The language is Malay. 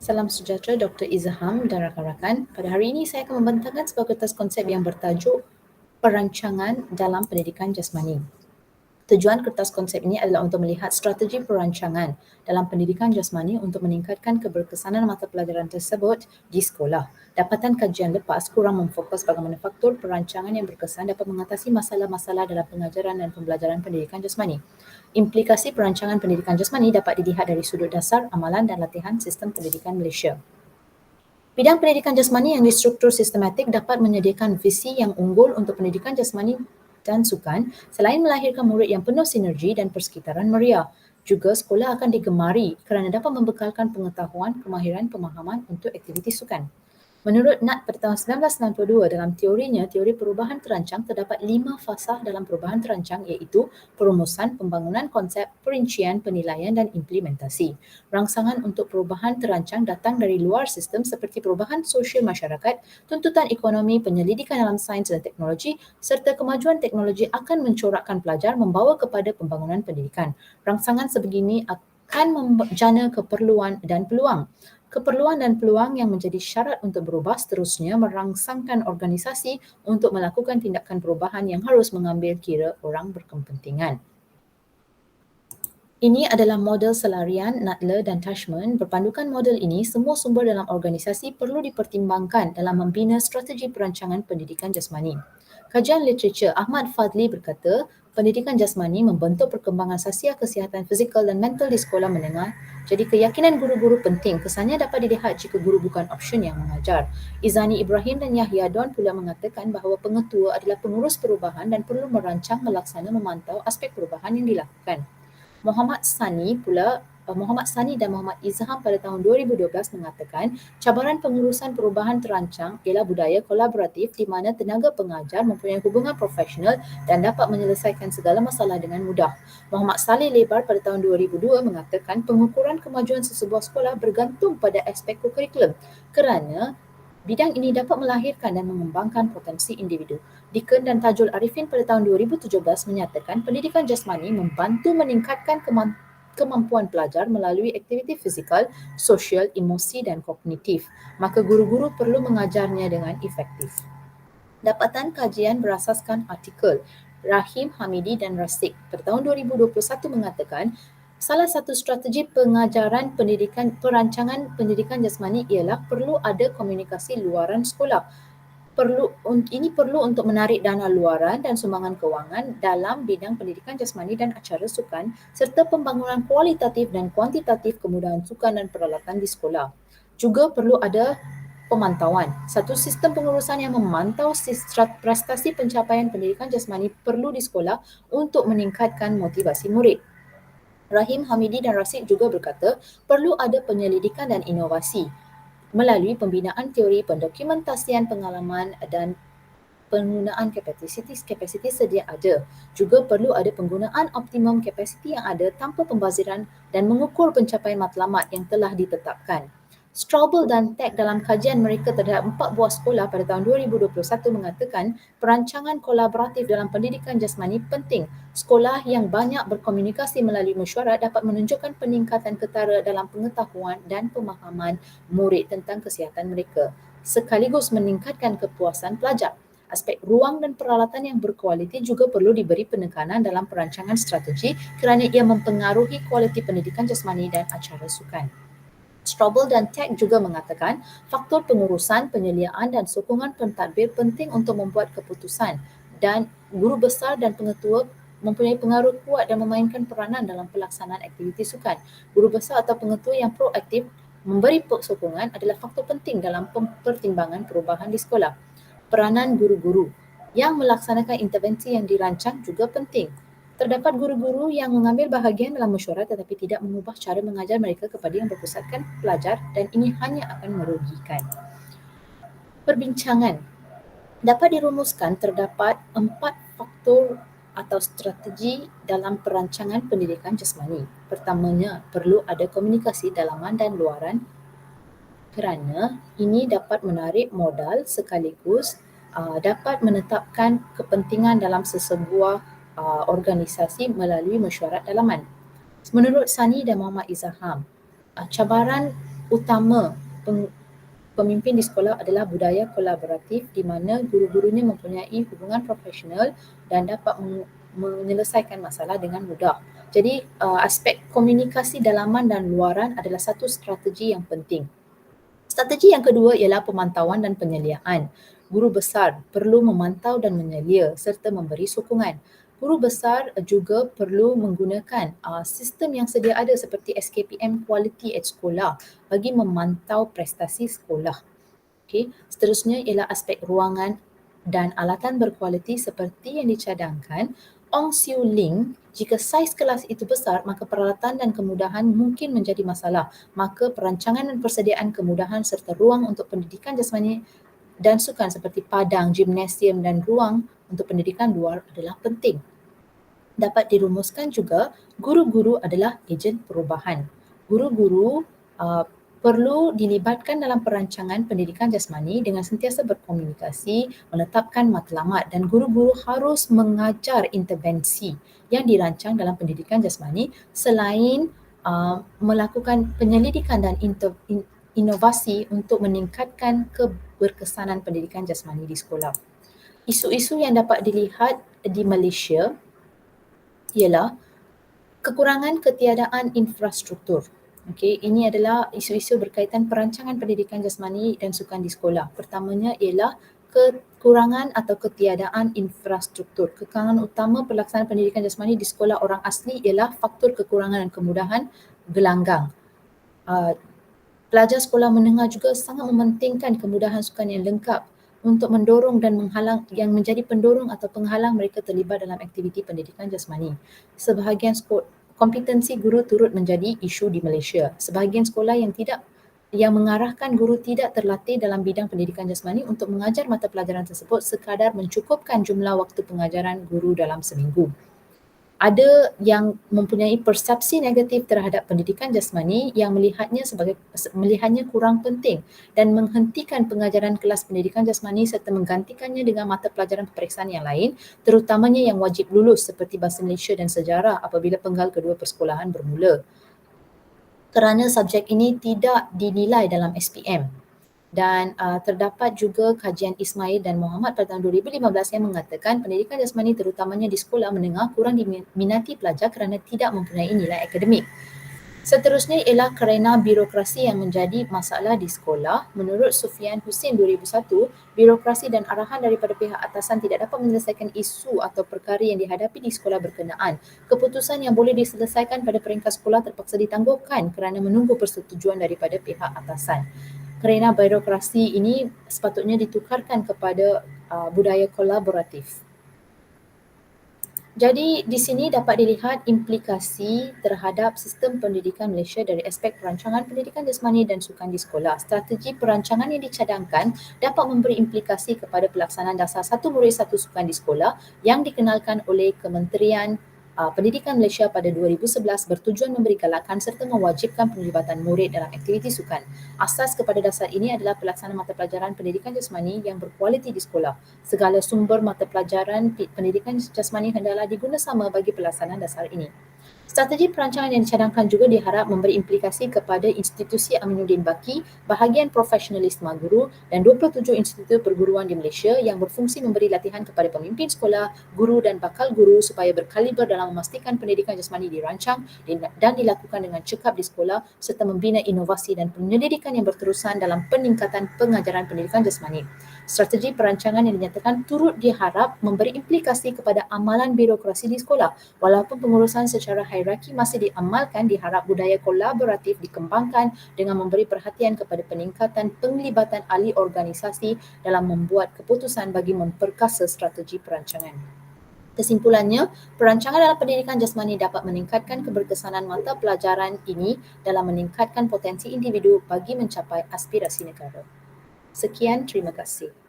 Salam sejahtera Dr. Izham dan rakan-rakan. Pada hari ini saya akan membentangkan sebuah kertas konsep yang bertajuk Perancangan dalam Pendidikan Jasmani. Tujuan kertas konsep ini adalah untuk melihat strategi perancangan dalam pendidikan jasmani untuk meningkatkan keberkesanan mata pelajaran tersebut di sekolah. Dapatan kajian lepas kurang memfokus bagaimana faktor perancangan yang berkesan dapat mengatasi masalah-masalah dalam pengajaran dan pembelajaran pendidikan jasmani. Implikasi perancangan pendidikan jasmani dapat dilihat dari sudut dasar, amalan dan latihan sistem pendidikan Malaysia. Bidang pendidikan jasmani yang distruktur sistematik dapat menyediakan visi yang unggul untuk pendidikan jasmani dan sukan selain melahirkan murid yang penuh sinergi dan persekitaran meriah. Juga sekolah akan digemari kerana dapat membekalkan pengetahuan, kemahiran, pemahaman untuk aktiviti sukan. Menurut Nat pada tahun 1992, dalam teorinya, teori perubahan terancang terdapat 5 fasah dalam perubahan terancang iaitu perumusan, pembangunan konsep, perincian, penilaian dan implementasi. Rangsangan untuk perubahan terancang datang dari luar sistem seperti perubahan sosial masyarakat, tuntutan ekonomi, penyelidikan dalam sains dan teknologi serta kemajuan teknologi akan mencorakkan pelajar membawa kepada pembangunan pendidikan. Rangsangan sebegini akan menjana keperluan dan peluang. Keperluan dan peluang yang menjadi syarat untuk berubah seterusnya merangsangkan organisasi untuk melakukan tindakan perubahan yang harus mengambil kira orang berkepentingan. Ini adalah model selarian Nadler dan Tashman. Berpandukan model ini, semua sumber dalam organisasi perlu dipertimbangkan dalam membina strategi perancangan pendidikan jasmani. Kajian literatur Ahmad Fadli berkata, pendidikan jasmani membentuk perkembangan sasia kesihatan fizikal dan mental di sekolah menengah. Jadi keyakinan guru-guru penting kesannya dapat dilihat jika guru bukan option yang mengajar. Izani Ibrahim dan Yahya Don pula mengatakan bahawa pengetua adalah pengurus perubahan dan perlu merancang, melaksana, memantau aspek perubahan yang dilakukan. Muhammad Sani dan Muhammad Izham pada tahun 2012 mengatakan cabaran pengurusan perubahan terancang ialah budaya kolaboratif di mana tenaga pengajar mempunyai hubungan profesional dan dapat menyelesaikan segala masalah dengan mudah. Muhammad Saleh Lebar pada tahun 2002 mengatakan pengukuran kemajuan sesebuah sekolah bergantung pada aspek kurikulum kerana bidang ini dapat melahirkan dan mengembangkan potensi individu. Deakin dan Tajul Arifin pada tahun 2017 menyatakan pendidikan jasmani membantu meningkatkan kemampuan pelajar melalui aktiviti fizikal, sosial, emosi dan kognitif. Maka guru-guru perlu mengajarnya dengan efektif. Dapatan kajian berasaskan artikel Rahim Hamidi dan Rasik pada tahun 2021 mengatakan salah satu strategi pengajaran perancangan pendidikan jasmani ialah perlu ada komunikasi luaran sekolah. Ini perlu untuk menarik dana luaran dan sumbangan kewangan dalam bidang pendidikan jasmani dan acara sukan serta pembangunan kualitatif dan kuantitatif kemudahan sukan dan peralatan di sekolah. Juga perlu ada pemantauan. Satu sistem pengurusan yang memantau prestasi pencapaian pendidikan jasmani perlu di sekolah untuk meningkatkan motivasi murid. Rahim Hamidi dan Rasik juga berkata perlu ada penyelidikan dan inovasi melalui pembinaan teori, pendokumentasian pengalaman dan penggunaan kapasiti sedia ada. Juga perlu ada penggunaan optimum kapasiti yang ada tanpa pembaziran dan mengukur pencapaian matlamat yang telah ditetapkan. Straubel dan Tech dalam kajian mereka terhadap 4 buah sekolah pada tahun 2021 mengatakan perancangan kolaboratif dalam pendidikan jasmani penting. Sekolah yang banyak berkomunikasi melalui mesyuarat dapat menunjukkan peningkatan ketara dalam pengetahuan dan pemahaman murid tentang kesihatan mereka sekaligus meningkatkan kepuasan pelajar. Aspek ruang dan peralatan yang berkualiti juga perlu diberi penekanan dalam perancangan strategi kerana ia mempengaruhi kualiti pendidikan jasmani dan acara sukan. Straubel dan Tech juga mengatakan faktor pengurusan, penyeliaan dan sokongan pentadbir penting untuk membuat keputusan dan guru besar dan pengetua mempunyai pengaruh kuat dan memainkan peranan dalam pelaksanaan aktiviti sukan. Guru besar atau pengetua yang proaktif memberi sokongan adalah faktor penting dalam pertimbangan perubahan di sekolah. Peranan guru-guru yang melaksanakan intervensi yang dirancang juga penting. Terdapat guru-guru yang mengambil bahagian dalam mesyuarat tetapi tidak mengubah cara mengajar mereka kepada yang berpusatkan pelajar dan ini hanya akan merugikan. Perbincangan dapat dirumuskan terdapat 4 faktor atau strategi dalam perancangan pendidikan jasmani. Pertamanya, perlu ada komunikasi dalaman dan luaran kerana ini dapat menarik modal sekaligus dapat menetapkan kepentingan dalam sesebuah organisasi melalui mesyuarat dalaman. Menurut Sani dan Muhammad Izham, cabaran utama pemimpin di sekolah adalah budaya kolaboratif di mana guru-gurunya mempunyai hubungan profesional dan dapat menyelesaikan masalah dengan mudah. Jadi aspek komunikasi dalaman dan luaran adalah satu strategi yang penting. Strategi yang kedua ialah pemantauan dan penyeliaan. Guru besar perlu memantau dan menyelia serta memberi sokongan. Guru besar juga perlu menggunakan sistem yang sedia ada seperti SKPM Quality at Sekolah bagi memantau prestasi sekolah. Okay. Seterusnya ialah aspek ruangan dan alatan berkualiti seperti yang dicadangkan. Ong Siu Ling, jika saiz kelas itu besar, maka peralatan dan kemudahan mungkin menjadi masalah. Maka perancangan dan persediaan kemudahan serta ruang untuk pendidikan jasmani dan sukan seperti padang, gimnasium dan ruang untuk pendidikan luar adalah penting. Dapat dirumuskan juga, guru-guru adalah ejen perubahan. Guru-guru perlu dilibatkan dalam perancangan pendidikan jasmani dengan sentiasa berkomunikasi, menetapkan matlamat dan guru-guru harus mengajar intervensi yang dirancang dalam pendidikan jasmani selain melakukan penyelidikan dan inovasi untuk meningkatkan keberkesanan pendidikan jasmani di sekolah. Isu-isu yang dapat dilihat di Malaysia ialah kekurangan ketiadaan infrastruktur. Okey, ini adalah isu-isu berkaitan perancangan pendidikan jasmani dan sukan di sekolah. Pertamanya ialah kekurangan atau ketiadaan infrastruktur. Kekurangan utama pelaksanaan pendidikan jasmani di sekolah orang asli ialah faktor kekurangan dan kemudahan gelanggang. Pelajar sekolah menengah juga sangat mementingkan kemudahan sukan yang lengkap untuk mendorong dan menghalang yang menjadi pendorong atau penghalang mereka terlibat dalam aktiviti pendidikan jasmani. Sebahagian kompetensi guru turut menjadi isu di Malaysia. Sebahagian sekolah yang mengarahkan guru tidak terlatih dalam bidang pendidikan jasmani untuk mengajar mata pelajaran tersebut sekadar mencukupkan jumlah waktu pengajaran guru dalam seminggu. Ada yang mempunyai persepsi negatif terhadap pendidikan jasmani yang melihatnya kurang penting dan menghentikan pengajaran kelas pendidikan jasmani serta menggantikannya dengan mata pelajaran peperiksaan yang lain, terutamanya yang wajib lulus seperti Bahasa Malaysia dan Sejarah apabila penggal kedua persekolahan bermula. Kerana subjek ini tidak dinilai dalam SPM. Dan terdapat juga kajian Ismail dan Muhammad pada tahun 2015 yang mengatakan pendidikan jasmani terutamanya di sekolah menengah kurang diminati pelajar kerana tidak mempunyai nilai akademik. Seterusnya ialah kerana birokrasi yang menjadi masalah di sekolah. Menurut Sufian Hussein 2001, birokrasi dan arahan daripada pihak atasan tidak dapat menyelesaikan isu atau perkara yang dihadapi di sekolah berkenaan. Keputusan yang boleh diselesaikan pada peringkat sekolah terpaksa ditangguhkan kerana menunggu persetujuan daripada pihak atasan. Kerana birokrasi ini sepatutnya ditukarkan kepada budaya kolaboratif. Jadi di sini dapat dilihat implikasi terhadap sistem pendidikan Malaysia dari aspek perancangan pendidikan jasmani dan sukan di sekolah. Strategi perancangan yang dicadangkan dapat memberi implikasi kepada pelaksanaan dasar satu murid satu sukan di sekolah yang dikenalkan oleh Kementerian Pendidikan Malaysia pada 2011 bertujuan memberi galakan serta mewajibkan penglibatan murid dalam aktiviti sukan. Asas kepada dasar ini adalah pelaksanaan mata pelajaran pendidikan jasmani yang berkualiti di sekolah. Segala sumber mata pelajaran pendidikan jasmani hendaklah diguna sama bagi pelaksanaan dasar ini. Strategi perancangan yang dicadangkan juga diharap memberi implikasi kepada Institusi Aminuddin Baki, bahagian profesionalisme guru dan 27 institut perguruan di Malaysia yang berfungsi memberi latihan kepada pemimpin sekolah, guru dan bakal guru supaya berkaliber dalam memastikan pendidikan jasmani dirancang dan dilakukan dengan cekap di sekolah serta membina inovasi dan penyelidikan yang berterusan dalam peningkatan pengajaran pendidikan jasmani. Strategi perancangan yang dinyatakan turut diharap memberi implikasi kepada amalan birokrasi di sekolah. Walaupun pengurusan secara hierarki masih diamalkan, diharap budaya kolaboratif dikembangkan dengan memberi perhatian kepada peningkatan penglibatan ahli organisasi dalam membuat keputusan bagi memperkasa strategi perancangan. Kesimpulannya, perancangan dalam pendidikan jasmani dapat meningkatkan keberkesanan mata pelajaran ini dalam meningkatkan potensi individu bagi mencapai aspirasi negara. Sekian, terima kasih.